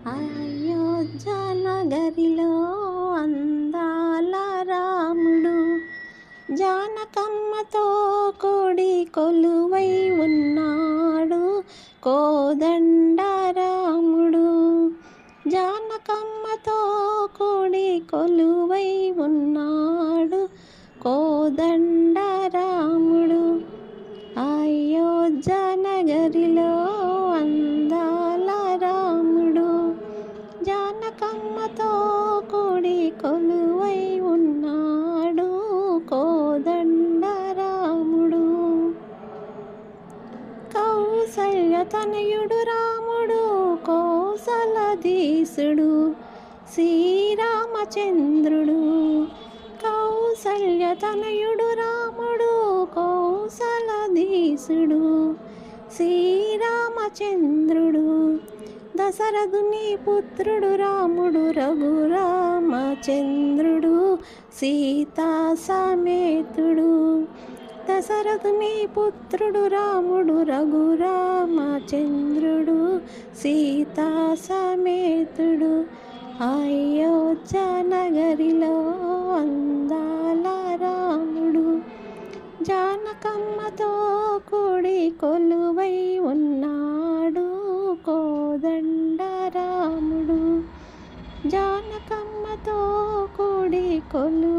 అయోధ్య నగరిలో అందాల రాముడు జానకమ్మతో కూడి కొలువై ఉన్నాడు. కోదండ రాముడు జానకమ్మతో కూడి కొలువై ఉన్నాడు. కోదండ రాముడు అయోధ్య నగరిలో అందాల రాముడు జానకమ్మతో కూడి కొలువై ఉన్నాడు. కోదండ రాముడు కౌసల్య తనయుడు రాముడు కోసలధీసుడు శ్రీరామచంద్రుడు. కౌసల్య తనయుడు రాముడు కోసలధీసుడు శ్రీరామచంద్రుడు. దశరథుని పుత్రుడు రాముడు రఘురామచంద్రుడు సీతా సమేతుడు. దశరథుని పుత్రుడు రాముడు రఘురామచంద్రుడు సీతా సమేతుడు. అయోధ్య నగరిలో అందాల రాముడు జానకమ్మతో కూడి కొలువై ఉన్నాడు. కోదండ రాముడు జానకమ్మతో కూడి కొలువై